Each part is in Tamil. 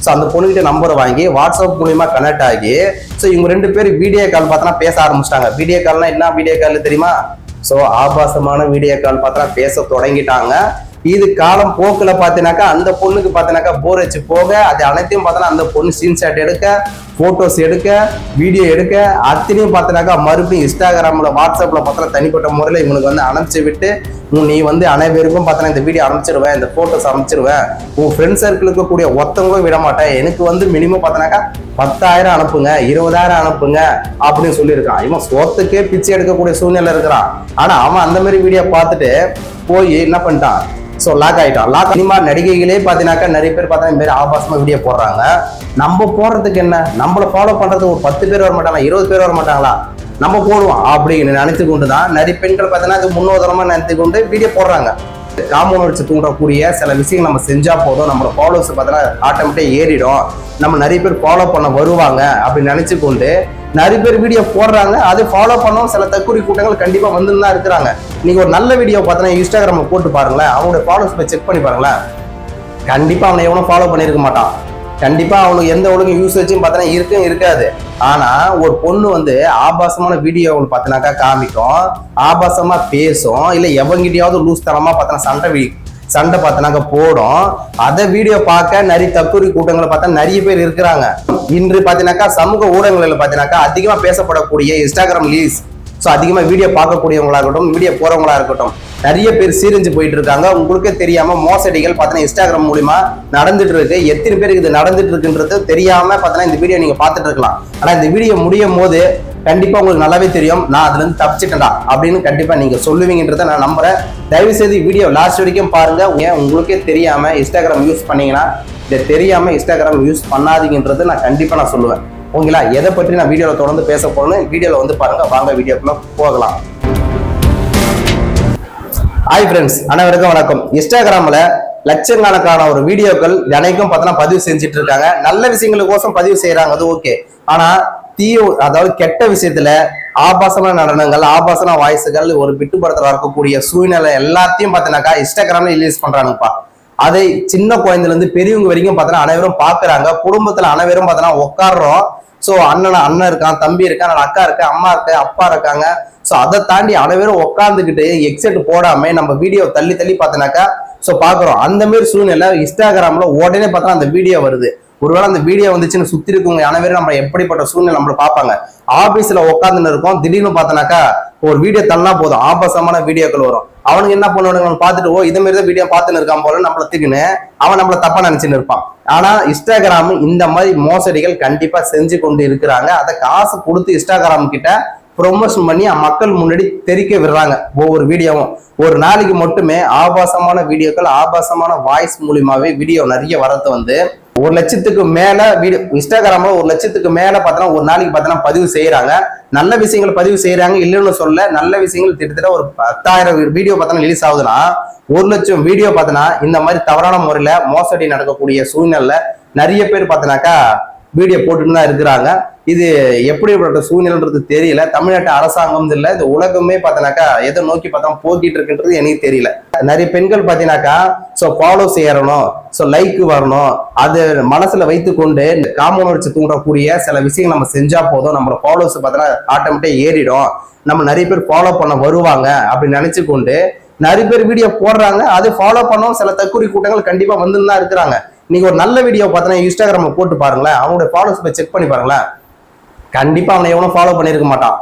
ஸோ அந்த பொண்ணுகிட்ட நம்பரை வாங்கி வாட்ஸ்அப் மூலியமா கனெக்ட் ஆகி ஸோ இவங்க 2 பேர் வீடியோ கால் பார்த்தோன்னா பேச ஆரம்பிச்சிட்டாங்க. வீடியோ கால்னா என்ன வீடியோ கால் தெரியுமா? ஸோ ஆபாசமான வீடியோ கால் பார்த்தா பேச தொடங்கிட்டாங்க. இது காலம் போக்குல பாத்தீங்கன்னாக்கா அந்த பொண்ணுக்கு பாத்தீங்கன்னாக்கா போர் வச்சு போக அது அனைத்தையும் பார்த்தோன்னா அந்த பொண்ணு ஸ்கிரீன்ஷாட் எடுக்க, போட்டோஸ் எடுக்க, வீடியோ எடுக்க, அத்தனையும் பார்த்தீங்கன்னாக்கா மறுபடியும் இன்ஸ்டாகிராம்ல வாட்ஸ்அப்ல பார்த்தா தனிப்பட்ட முறையில் இவனுக்கு வந்து அனுப்பிச்சு விட்டு நீ வந்து அனைவருக்கும் பார்த்தோன்னா இந்த வீடியோ அனுப்பிச்சிருவேன், இந்த போட்டோஸ் அனுப்பிச்சிருவேன், உன் ஃப்ரெண்ட் சர்க்கிளுக்கு கூடிய ஒருத்தவங்களும் விட மாட்டேன், எனக்கு வந்து மினிமம் பார்த்தோன்னாக்கா 10,000 அனுப்புங்க, 20,000 அனுப்புங்க அப்படின்னு சொல்லியிருக்கான். இவன் சோத்துக்கே பிச்சை எடுக்கக்கூடிய சூழ்நிலை இருக்கிறான். ஆனா அவன் அந்த மாதிரி வீடியோ பார்த்துட்டு போய் என்ன பண்ணிட்டான், ஸோ லாக் ஆகிட்டான். சினிமா நடிகைகளே பார்த்தீங்கன்னாக்கா நிறைய பேர் பார்த்தா இந்த மாதிரி ஆபாசமா வீடியோ போடுறாங்க. நம்ம போடுறதுக்கு என்ன, நம்மளை ஃபாலோ பண்றது ஒரு 10 பேர் வர மாட்டாங்களா, 20 பேர் வர மாட்டாங்களா, நம்ம போடுவோம் அப்படின்னு நினைத்து கொண்டு தான் நிறைய பெண்கள் பார்த்தீங்கன்னா அது முன்னோதரமா நினைத்து கொண்டு வீடியோ போடுறாங்க. காமன் வச்சு தூண்டக்கூடிய சில விஷயங்கள் நம்ம செஞ்சா போதும், நம்மளோட ஃபாலோவர்ஸ் பார்த்தீங்கன்னா ஆட்டோமேட்டிக் ஏறிடும், நம்ம நிறைய பேர் ஃபாலோ பண்ண வருவாங்க அப்படின்னு நினைச்சு கொண்டு நிறைய பேர் வீடியோ போடுறாங்க. அது ஃபாலோ பண்ணவும் சில தற்கொலை கூட்டங்கள் கண்டிப்பா வந்து தான் இருக்கிறாங்க. நீங்க ஒரு நல்ல வீடியோ பார்த்தீங்கன்னா இன்ஸ்டாகிராம்ல போட்டு பாருங்களேன், அவங்களுடைய ஃபாலோவர்ஸ் போய் செக் பண்ணி பாருங்களேன், கண்டிப்பா அவனை எவனும் ஃபாலோ பண்ணியிருக்க மாட்டான். கண்டிப்பா அவனுக்கு எந்த ஒழுங்கு யூசேஜும் பார்த்தீங்கன்னா இருக்கும் இருக்காது. ஆனா ஒரு பொண்ணு வந்து ஆபாசமான வீடியோ பார்த்தீங்கன்னாக்கா காமிக்கும், ஆபாசமா பேசும், இல்ல எவங்கிட்டயாவது லூஸ் தனமா பார்த்தீங்கன்னா சண்டை பார்த்தனாக்க போடும். அதை வீடியோ பார்க்க நிறைய தற்கொலை கூட்டங்களை பார்த்தா நிறைய பேர் இருக்கிறாங்க. இன்று பார்த்தீங்கன்னாக்கா சமூக ஊடகங்களில் பார்த்தீங்கன்னாக்கா அதிகமா பேசப்படக்கூடிய இன்ஸ்டாகிராம் ரீல்ஸ், ஸோ அதிகமா வீடியோ பார்க்கக்கூடியவங்களா இருக்கட்டும், வீடியோ போறவங்களா இருக்கட்டும், நிறைய பேர் சீரஞ்சு போயிட்டு இருக்காங்க. உங்களுக்கே தெரியாம மோசடிகள் பார்த்தீங்கன்னா இன்ஸ்டாகிராம் மூலியமா நடந்துட்டு இருக்கு. எத்தனை பேருக்கு இது நடந்துட்டு இருக்குன்றது தெரியாம பார்த்தீங்கன்னா இந்த வீடியோ நீங்க பார்த்துட்டு இருக்கலாம். ஆனா இந்த வீடியோ முடியும் போது கண்டிப்பா உங்களுக்கு நல்லாவே தெரியும், நான் அதுல இருந்து தப்பிச்சிட்டேன்டா அப்படின்னு கண்டிப்பா நீங்க சொல்லுவீங்கன்றதை நான் நம்புறேன். தயவு செய்து வீடியோ லாஸ்ட் வரைக்கும் பாருங்க. ஏன் உங்களுக்கே தெரியாம இன்ஸ்டாகிராம் யூஸ் பண்ணீங்கன்னா இதை தெரியாம இன்ஸ்டாகிராம் யூஸ் பண்ணாதீங்கன்றது நான் கண்டிப்பா நான் சொல்லுவேன். ஓகேங்களா? எதை பற்றி நான் வீடியோல தொடர்ந்து பேச போறேன்னு வீடியோல வந்து பாருங்க. வாங்க வீடியோக்குள்ள போகலாம். ஹாய் ஃப்ரெண்ட்ஸ், அனைவருக்கும் வணக்கம். இன்ஸ்டாகிராம்ல லட்சக்கணக்கான ஒரு வீடியோக்கள் தினைக்கும் பார்த்தீங்கன்னா பதிவு செஞ்சுட்டு இருக்காங்க. நல்ல விஷயங்களுக்கோசம் பதிவு செய்யறாங்க, அது ஓகே. ஆனா அதாவது கெட்ட விஷயத்துல ஆபாசமான நடனங்கள், ஆபாசமான வாய்ஸுகள், ஒரு பிட்டுப்படத்துல இருக்கக்கூடிய சூழ்நிலை எல்லாத்தையும் பார்த்தீங்கன்னாக்கா இன்ஸ்டாகிராம்ல ரிலீஸ் பண்றாங்கப்பா. அதை சின்ன குழந்தைல இருந்து பெரியவங்க வரைக்கும் பார்த்தீங்கன்னா அனைவரும் பாக்குறாங்க. குடும்பத்துல அனைவரும் பார்த்தீங்கன்னா உட்காடுறோம். ஸோ அண்ணன் இருக்கான், தம்பி இருக்கான், அக்கா இருக்கு, அம்மா இருக்கு, அப்பா இருக்காங்க. ஸோ அதை தாண்டி அனைவரும் உட்காந்துக்கிட்டு எக்ஸெட் போடாம நம்ம வீடியோ தள்ளி பார்த்தீங்கன்னாக்கா ஸோ பாக்குறோம். அந்த மாதிரி சூழ்நிலை இன்ஸ்டாகிராம்ல உடனே பார்த்தா அந்த வீடியோ வருது. ஒருவேளை அந்த வீடியோ வந்துச்சுன்னு சுத்தி இருக்கவங்க அனைவரும் நம்ம எப்படிப்பட்ட சூழ்நிலை நம்மள பார்ப்பாங்க. ஆபீஸ்ல உட்காந்துன்னு இருக்கோம், திடீர்னு பார்த்தனாக்கா ஒரு வீடியோ தள்ளா போதும் ஆபாசமான வீடியோக்கள் வரும். அவனுக்கு என்ன பண்ணுவானுங்க பார்த்துட்டு, ஓ இதே மாதிரி தான் வீடியோ பார்த்துன்னு இருக்கான் போல நம்மள திக்குன்னு அவன் நம்மள தப்பா நினைச்சுன்னு இருப்பான். ஆனா இன்ஸ்டாகிராம் இந்த மாதிரி மோசடிகள் கண்டிப்பா செஞ்சு கொண்டு இருக்கிறாங்க. அதை காசு கொடுத்து இன்ஸ்டாகிராம் கிட்ட ப்ரொமோஷன் பண்ணி மக்கள் முன்னாடி தெரிக்க விடுறாங்க. ஒவ்வொரு வீடியோவும் ஒரு நாளைக்கு மட்டுமே ஆபாசமான வீடியோக்கள், ஆபாசமான வாய்ஸ் மூலியமாவே வீடியோ நிறைய வரது வந்து 1 லட்சத்துக்கு மேல வீடியோ இன்ஸ்டாகிராம்ல 1 லட்சத்துக்கு மேல பார்த்தோன்னா ஒரு நாளைக்கு பார்த்தோன்னா பதிவு செய்யறாங்க. நல்ல விஷயங்கள் பதிவு செய்யறாங்க, இல்லைன்னு சொல்ல. நல்ல விஷயங்கள் கிட்டத்தட்ட ஒரு 10,000 வீடியோ பார்த்தோன்னா ரிலீஸ் ஆகுதுன்னா 1 லட்சம் வீடியோ பார்த்தோன்னா இந்த மாதிரி தவறான முறையில மோசடி நடக்கக்கூடிய சூழ்நிலை நிறைய பேர் பார்த்தோன்னாக்கா வீடியோ போட்டுட்டு தான் இருக்கிறாங்க. இது எப்படிப்பட்ட சூழ்நிலைன்றது தெரியல. தமிழ்நாட்டு அரசாங்கம் இல்லை, இந்த உலகமே பார்த்தனாக்கா எதை நோக்கி பார்த்தா போக்கிட்டு இருக்குன்றது எனக்கு தெரியல. நிறைய பெண்கள் பார்த்தீங்கன்னாக்கா ஸோ ஃபாலோ செய்யறணும், ஸோ லைக் வரணும், அது மனசுல வைத்து கொண்டு காமன் வச்சு தூண்டக்கூடிய சில விஷயங்கள் நம்ம செஞ்சா போதும், நம்மளோட ஃபாலோவர்ஸ் பார்த்தோன்னா ஆட்டோமேட்டிக் ஏறிடும், நம்ம நிறைய பேர் ஃபாலோ பண்ண வருவாங்க அப்படின்னு நினைச்சு கொண்டு நிறைய பேர் வீடியோ போடுறாங்க. அது ஃபாலோ பண்ணவும் சில தற்கொலை கூட்டங்கள் கண்டிப்பா வந்து தான் இருக்கிறாங்க. நீங்க ஒரு நல்ல வீடியோ பார்த்தீங்கன்னா இன்ஸ்டாகிராம்ல போட்டு பாருங்களேன், அவங்களுடைய ஃபாலோவர்ஸ் போய் செக் பண்ணி பாருங்களேன், கண்டிப்பா அவனை எவனும் ஃபாலோ பண்ணியிருக்க மாட்டான்.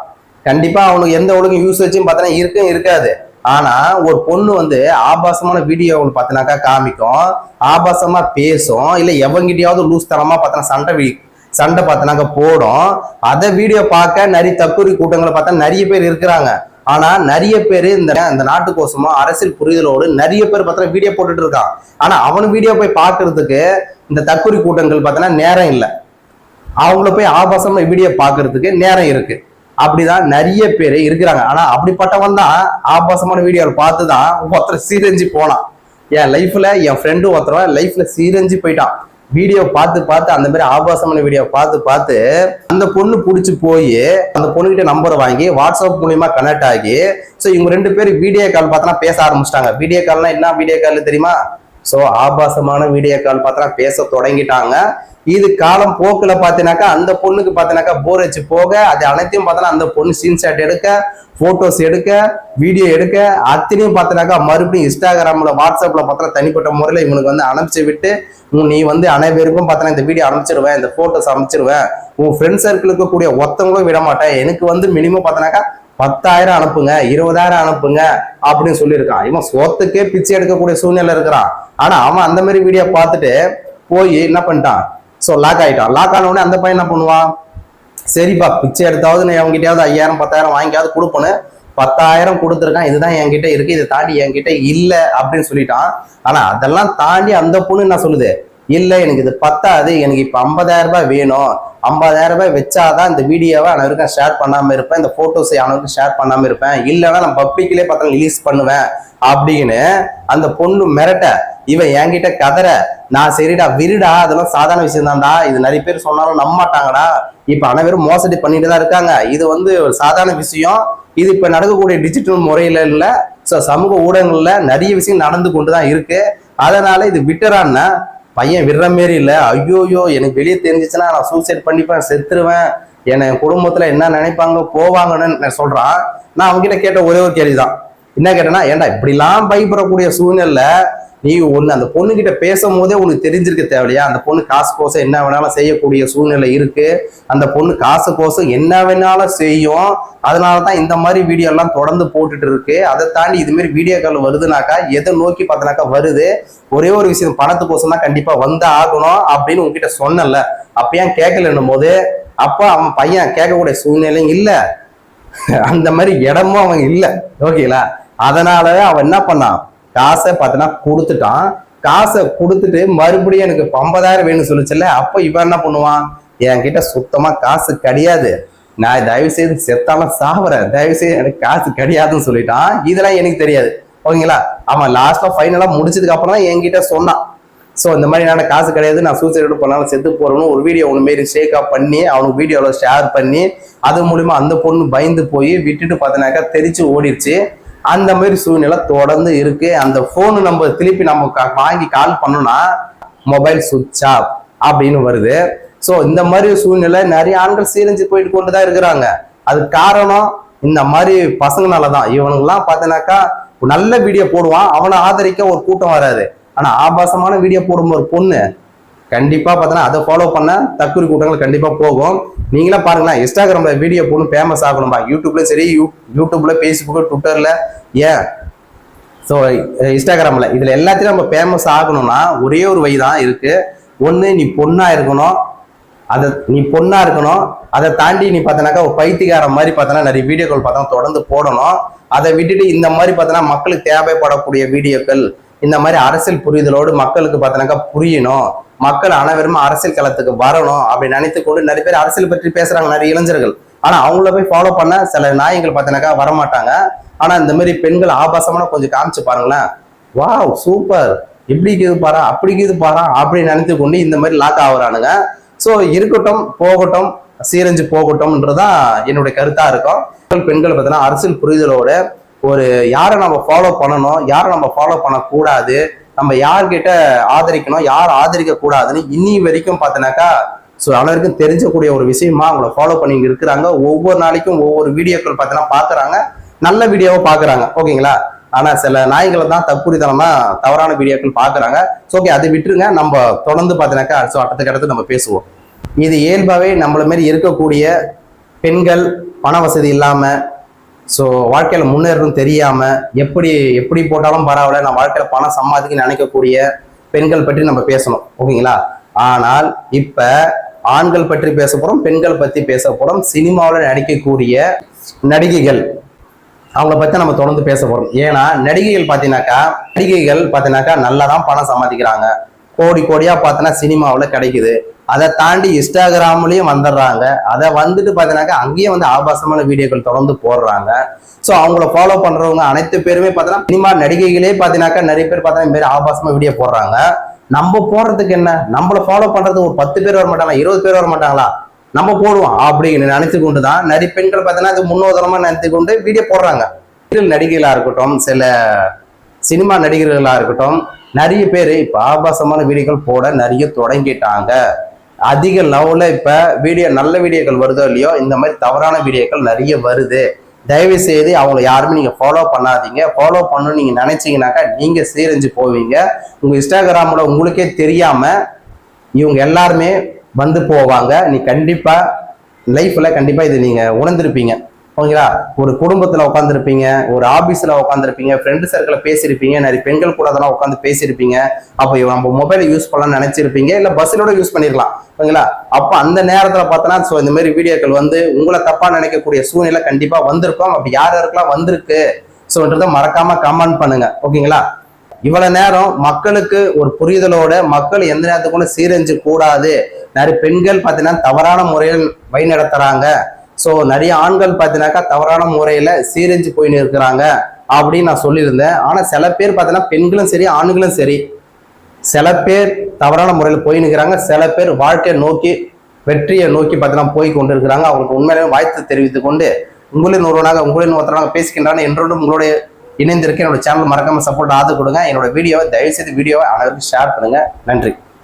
கண்டிப்பா அவனுக்கு எந்த ஒழுங்கு யூசேஜும் பார்த்தீங்கன்னா இருக்கும் இருக்காது. ஆனா ஒரு பொண்ணு வந்து ஆபாசமான வீடியோ பார்த்தீங்கன்னாக்கா காமிக்கும், ஆபாசமா பேசும், இல்ல எவங்கிட்டயாவது லூஸ் தனமா பார்த்தீங்கன்னா சண்டை பார்த்தனாக்க போடும். அதை வீடியோ பார்க்க நிறைய தற்கொலை கூட்டங்களை பார்த்தா நிறைய பேர் இருக்கிறாங்க. ஆனா நிறைய பேர் இந்த நாட்டுக்கோசமா அரசியல் புரிதலோடு நிறைய பேர் பார்த்தா வீடியோ போட்டுட்டு இருக்கான். ஆனா அவனு வீடியோ போய் பார்க்கறதுக்கு இந்த தற்கொலை கூட்டங்கள் பார்த்தோன்னா நேரம் இல்லை. அவங்கள போய் ஆபாசமா வீடியோ பார்க்கறதுக்கு நேரம் இருக்கு. அப்படிதான் நிறைய பேர் இருக்கிறாங்க. ஆனா அப்படிப்பட்டவன் தான் ஆபாசமான வீடியோவில் பார்த்துதான் ஒருத்தர் சீரஞ்சி போனான். என் லைஃப்ல என் ஃப்ரெண்டு ஒருத்தர் லைஃப்ல சீரஞ்சி போயிட்டான். வீடியோ பார்த்து அந்த மாதிரி ஆபாசமான வீடியோ பார்த்து அந்த பொண்ணு பிடிச்சி போய் அந்த பொண்ணுகிட்ட நம்பரை வாங்கி வாட்ஸ்அப் மூலியமா கனெக்ட் ஆகி ஸோ இவங்க 2 பேர் வீடியோ கால் பார்த்தோன்னா பேச ஆரம்பிச்சிட்டாங்க. வீடியோ கால்னா என்ன வீடியோ கால் தெரியுமா? ஸோ ஆபாசமான வீடியோ கால் பார்த்தோன்னா பேச தொடங்கிட்டாங்க. இது காலம் போக்குல பாத்தீங்கன்னாக்கா அந்த பொண்ணுக்கு பாத்தீங்கன்னாக்கா போர் வச்சு போக அது அனைத்தையும் பார்த்தோன்னா அந்த பொண்ணு ஸ்கிரீன்ஷாட் எடுக்க, போட்டோஸ் எடுக்க, வீடியோ எடுக்க, அத்தனையும் பார்த்தீங்கன்னாக்கா மறுபடியும் இன்ஸ்டாகிராம்ல வாட்ஸ்அப்ல பார்த்தா தனிப்பட்ட முறையில் இவனுக்கு வந்து அனுப்பிச்சு விட்டு நீ வந்து அனைவருக்கும் பார்த்தா இந்த வீடியோ அனுப்பிச்சிருவேன், இந்த போட்டோஸ் அனுப்பிச்சிருவேன், உன் ஃப்ரெண்ட் சர்க்கிளுக்கு கூடிய ஒருத்தவங்களும் விட மாட்டேன், எனக்கு வந்து மினிமம் பார்த்தனாக்கா 10,000 அனுப்புங்க, 20,000 அனுப்புங்க அப்படின்னு சொல்லியிருக்கான். இவன் சொத்துக்கே பிச்சை எடுக்கக்கூடிய சூழ்நிலை இருக்கிறான். ஆனா அவன் அந்த மாதிரி வீடியோ பார்த்துட்டு போய் என்ன பண்ணிட்டான், ஸோ லாக் ஆயிட்டான். லாக் ஆன உடனே அந்த பையன் என்ன பண்ணுவான், சரிப்பா பிச்சை எடுத்தாவது நான் அவங்ககிட்டயாவது 5,000 10,000 வாங்கியாவது கொடுப்பேன்னு 10,000 கொடுத்துருக்கான். இதுதான் என்கிட்ட இருக்கு, இதை தாண்டி என்கிட்ட இல்லை அப்படின்னு சொல்லிட்டான். ஆனா அதெல்லாம் தாண்டி அந்த பொண்ணு என்ன சொல்லுது, இல்லை எனக்கு இது பத்தாது, எனக்கு இப்ப 50,000 ரூபாய் வேணும், 50,000 ரூபாய் வச்சாதான் இந்த வீடியோவை அவனுக்கு ஷேர் பண்ணாம இருப்பேன், இந்த போட்டோஸ் அவனுக்கு ஷேர் பண்ணாம இருப்பேன், இல்லைன்னா நான் பப்ளிக்லேயே பார்த்தா ரிலீஸ் பண்ணுவேன் அப்படின்னு அந்த பொண்ணு மிரட்ட, இவன் என்கிட்ட கதற, நான் சரிடா விருடா அதெல்லாம் சாதாரண விஷயம் தான்டா, இது நிறைய பேர் சொன்னாலும் நம்ப மாட்டாங்கடா, இப்ப அனைவரும் மோசடி பண்ணிட்டு தான் இருக்காங்க, இது வந்து ஒரு சாதாரண விஷயம், இது இப்ப நடக்கக்கூடிய டிஜிட்டல் முறையில இல்ல, சமூக ஊடகங்கள்ல நிறைய விஷயம் நடந்து கொண்டுதான் இருக்கு, அதனால இது விட்டுறான்னா பையன் விடுற மாரி இல்ல, ஐயோயோ எனக்கு வெளியே தெரிஞ்சிச்சுன்னா நான் சூசைட் பண்ணிப்பேன், செத்துருவேன், என் குடும்பத்துல என்ன நினைப்பாங்க போவாங்கன்னு சொல்றான். நான் அவங்ககிட்ட கேட்ட ஒரே ஒரு கேள்விதான், என்ன கேட்டேன்னா, ஏன்டா இப்படிலாம் பயப்படக்கூடிய சூழ்நிலை நீ ஒண்ணு அந்த பொண்ணு கிட்ட பேசும் போதே உனக்கு தெரிஞ்சிருக்க தேவையா, அந்த பொண்ணு காசு கோசம் என்ன வேணாலும் செய்யக்கூடிய சூழ்நிலை இருக்கு, அந்த பொண்ணு காசு கோசம் என்ன வேணாலும் செய்யும், அதனாலதான் இந்த மாதிரி வீடியோ எல்லாம் தொடர்ந்து போட்டுட்டு இருக்கு. அதை தாண்டி இது மாதிரி வீடியோக்கள் வருதுனாக்கா எதை நோக்கி பார்த்தனாக்கா வருது, ஒரே ஒரு விஷயம் பணத்துக்கோசம் தான் கண்டிப்பா வந்து ஆகணும் அப்படின்னு உங்ககிட்ட சொன்னல, அப்ப ஏன் கேட்கலன்னும் போது அப்ப அவன் பையன் கேட்கக்கூடிய சூழ்நிலையும் இல்ல, அந்த மாதிரி இடமும் அவன் இல்ல, ஓகேங்களா. அதனாலவே அவன் என்ன பண்ணான், காசை பார்த்தனா கொடுத்துட்டான். காசை கொடுத்துட்டு மறுபடியும் எனக்கு 50,000 வேணும்னு சொல்லிச்சுல்ல, அப்ப இவன் என்ன பண்ணுவான், என்கிட்ட சுத்தமா காசு கிடையாது, நான் தயவு செய்து செத்தாலும் சாவுறேன், தயவு செய்து எனக்கு காசு கிடையாதுன்னு சொல்லிட்டான். இதெல்லாம் எனக்கு தெரியாது, ஓகேங்களா. அவன் லாஸ்டா ஃபைனலா முடிச்சதுக்கு அப்புறம் தான் என்கிட்ட சொன்னான், ஸோ இந்த மாதிரி நான் காசு கிடையாது, நான் சூசைட் பண்ணாலும் செத்து போறேன்னு ஒரு வீடியோ ஒன்று மாரி ஷேக்கா பண்ணி அவனுக்கு வீடியோவில் ஷேர் பண்ணி அது மூலியமா அந்த பொண்ணு பயந்து போய் விட்டுட்டு பார்த்தனாக்கா தெரிச்சு ஓடிடுச்சு. அந்த மாதிரி சூழ்நிலை தொடர்ந்து இருக்கு. அந்த போனு நம்ம திருப்பி நம்ம வாங்கி கால் பண்ணோம்னா மொபைல் சுவிட்ச் ஆஃப் அப்படின்னு வருது. ஸோ இந்த மாதிரி சூழ்நிலை நிறைய ஆண்கள் சீரழிஞ்சு போயிட்டு கொண்டுதான் இருக்கிறாங்க. அது காரணம் இந்த மாதிரி பசங்கனாலதான். இவனுங்கெல்லாம் பார்த்தனாக்கா நல்ல வீடியோ போடுவான், அவனை ஆதரிக்க ஒரு கூட்டம் வராது. ஆனா ஆபாசமான வீடியோ போடும் ஒரு பொண்ணு கண்டிப்பா பார்த்தோன்னா அதை ஃபாலோ பண்ண தற்கொலை கூட்டங்கள் கண்டிப்பா போகும். நீங்களே பாருங்களேன், இன்ஸ்டாகிராம்ல வீடியோ போட்டு ஃபேமஸ் ஆகணும்பா, யூடியூப்லயும் சரி, யூடியூப்ல ஃபேஸ்புக் ட்விட்டர்ல ஏன் ஸோ இன்ஸ்டாகிராம்ல இதுல எல்லாத்தையும் நம்ம ஃபேமஸ் ஆகணும்னா ஒரே ஒரு வழி தான் இருக்கு. ஒண்ணு நீ பொண்ணா இருக்கணும், அதை தாண்டி நீ பார்த்தனாக்கா ஒரு பைத்தியக்கார மாதிரி பார்த்தோன்னா நிறைய வீடியோக்கள் பார்த்தா தொடர்ந்து போடணும். அதை விட்டுட்டு இந்த மாதிரி பார்த்தோன்னா மக்களுக்கு தேவைப்படக்கூடிய வீடியோக்கள், இந்த மாதிரி அரசியல் புரிதலோடு மக்களுக்கு பார்த்தனாக்கா புரியணும், மக்கள் அனைவரும் அரசியல் களத்துக்கு வரணும் அப்படின்னு நினைத்து கொண்டு நிறைய பேர் அரசியல் பற்றி பேசுறாங்க நிறைய இளைஞர்கள். ஆனா அவங்கள போய் ஃபாலோ பண்ண சில நாயங்கள் பார்த்தனாக்கா வரமாட்டாங்க. ஆனா இந்த மாதிரி பெண்கள் ஆபாசமான கொஞ்சம் காமிச்சு பாருங்களேன், வாவ் சூப்பர், இப்படி இது பாரா அப்படி இது பாரா அப்படின்னு நினைத்து கொண்டு இந்த மாதிரி லாக் ஆகுறானுங்க. ஸோ இருக்கட்டும் போகட்டும், சீரஞ்சு போகட்டும்ன்றதான் என்னுடைய கருத்தா இருக்கும். பெண்கள் பார்த்தீங்கன்னா அரசியல் புரிதலோட ஒரு யாரை நம்ம ஃபாலோ பண்ணணும், யாரை நம்ம ஃபாலோ பண்ணக்கூடாது, நம்ம யார்கிட்ட ஆதரிக்கணும், யார் ஆதரிக்க கூடாதுன்னு இன்னி வரைக்கும் பார்த்தனாக்கா ஸோ அனைவருக்கும் தெரிஞ்சக்கூடிய ஒரு விஷயமா அவங்கள ஃபாலோ பண்ணி இருக்கிறாங்க. ஒவ்வொரு நாளைக்கும் ஒவ்வொரு வீடியோக்கள் பார்த்தீங்கன்னா பார்க்குறாங்க, நல்ல வீடியோவை பார்க்குறாங்க, ஓகேங்களா. ஆனா சில நாய்களை தான் தப்புரித்தனமா தவறான வீடியோக்கள் பார்க்குறாங்க. ஸோ ஓகே, அதை விட்டுருங்க. நம்ம தொடர்ந்து பார்த்தீங்கன்னாக்கா அடுத்த அடுத்து நம்ம பேசுவோம். இது இயல்பாகவே நம்மள மாரி இருக்கக்கூடிய பெண்கள் பண வசதி இல்லாம, ஸோ வாழ்க்கையில முன்னேறணும் தெரியாம, எப்படி போட்டாலும் பரவாயில்ல நான் வாழ்க்கையில பணம் சம்பாதிக்க நினைக்கக்கூடிய பெண்கள் பற்றி நம்ம பேசணும், ஓகேங்களா. ஆனால் இப்ப ஆண்கள் பற்றி பேச போறோம், பெண்கள் பத்தி பேச போறோம். சினிமாவில் நடிக்கக்கூடிய நடிகைகள் அவங்கள பத்தி நம்ம தொடர்ந்து பேச போறோம். ஏன்னா நடிகைகள் பார்த்தீங்கன்னாக்கா நல்லா தான் பணம் சம்பாதிக்கிறாங்க, கோடியா பார்த்தோன்னா சினிமாவில் கிடைக்குது. அதை தாண்டி இன்ஸ்டாகிராம்லயும் வந்துடுறாங்க. அதை வந்துட்டு பார்த்தீங்கன்னாக்கா அங்கேயும் வந்து ஆபாசமான வீடியோக்கள் தொடர்ந்து போடுறாங்க. ஸோ அவங்கள ஃபாலோ பண்றவங்க அனைத்து பேருமே பார்த்தீங்கன்னா சினிமா நடிகைகளே பார்த்தீங்கன்னாக்கா நிறைய பேர் பார்த்தீங்கன்னா இந்த மாதிரி ஆபாசமா வீடியோ போடுறாங்க. நம்ம போடுறதுக்கு என்ன, நம்மளை ஃபாலோ பண்றது ஒரு 10 பேர் வர மாட்டாங்களா, 20 பேர் வர மாட்டாங்களா, நம்ம போடுவோம் அப்படின்னு நினைத்து கொண்டு தான் நிறைய பெண்கள் பார்த்தீங்கன்னா அது முன்னோதரமா நினைத்து கொண்டு வீடியோ போடுறாங்க. நடிகைகளா இருக்கட்டும், சில சினிமா நடிகர்களா இருக்கட்டும், நிறைய பேர் இப்ப ஆபாசமான வீடியோக்கள் போட நிறைய தொடங்கிட்டாங்க. அதிக லெவல்ல இப்ப நல்ல வீடியோக்கள் வருதோ இல்லையோ, இந்த மாதிரி தவறான வீடியோக்கள் நிறைய வருது. தயவு செய்து அவங்களை யாருமே நீங்க ஃபாலோ பண்ணாதீங்க. ஃபாலோ பண்ணணும்னு நீங்க நினைச்சீங்கன்னாக்கா நீங்க சீரழிஞ்சு போவீங்க. உங்க இன்ஸ்டாகிராம்ல உங்களுக்கே தெரியாம இவங்க எல்லாருமே வந்து போவாங்க. நீ கண்டிப்பா லைஃப்ல கண்டிப்பா இது நீங்க உணர்ந்திருப்பீங்க. ஓகேங்களா? ஒரு குடும்பத்துல உட்காந்துருப்பீங்க, ஒரு ஆபீஸ்ல உட்காந்துருப்பீங்க, ஃப்ரெண்டு சர்க்கிள பேசியிருப்பீங்க, நிறைய பெண்கள் கூட அதெல்லாம் உட்காந்து பேசியிருப்பீங்க. அப்போ நம்ம மொபைலை யூஸ் பண்ணலாம்னு நினைச்சிருப்பீங்க, இல்ல பஸ்ஸிலோட யூஸ் பண்ணிருக்கலாம். ஓகேங்களா? அப்போ அந்த நேரத்துல பார்த்தோன்னா இந்த மாதிரி வீடியோக்கள் வந்து உங்களை தப்பா நினைக்கக்கூடிய சூழ்நிலை கண்டிப்பா வந்திருக்கும். அப்படி யார் யாருக்கெல்லாம் வந்திருக்கு ஸோன்றதை மறக்காம கமெண்ட் பண்ணுங்க. ஓகேங்களா? இவ்வளவு நேரம் மக்களுக்கு ஒரு புரிதலோட மக்கள் எந்த நேரத்துக்கு சீரழிஞ்சு கூடாது. நிறைய பெண்கள் பார்த்தீங்கன்னா தவறான முறையில் வழி நடத்துறாங்க. ஸோ நிறைய ஆண்கள் பார்த்தீங்கன்னாக்கா தவறான முறையில சீரழிஞ்சு போயின்னு இருக்கிறாங்க அப்படின்னு நான் சொல்லியிருந்தேன். ஆனா சில பேர் பார்த்தீங்கன்னா பெண்களும் சரி ஆண்களும் சரி, சில பேர் தவறான முறையில் போய் நிற்கிறாங்க, சில பேர் வாழ்க்கையை நோக்கி வெற்றியை நோக்கி பார்த்தீங்கன்னா போய் கொண்டு இருக்கிறாங்க. அவங்களுக்கு உண்மையிலே வாழ்த்து தெரிவித்துக் கொண்டு உங்களின் ஒருத்தராக பேசுகின்றான என்றோடும் உங்களுடைய இணைந்திருக்க என்னோட சேனல் மறக்காம சப்போர்ட் ஆதரவு கொடுங்க. என்னோட வீடியோவை தயவுசெய்து அனைவருக்கும் ஷேர் பண்ணுங்க. நன்றி.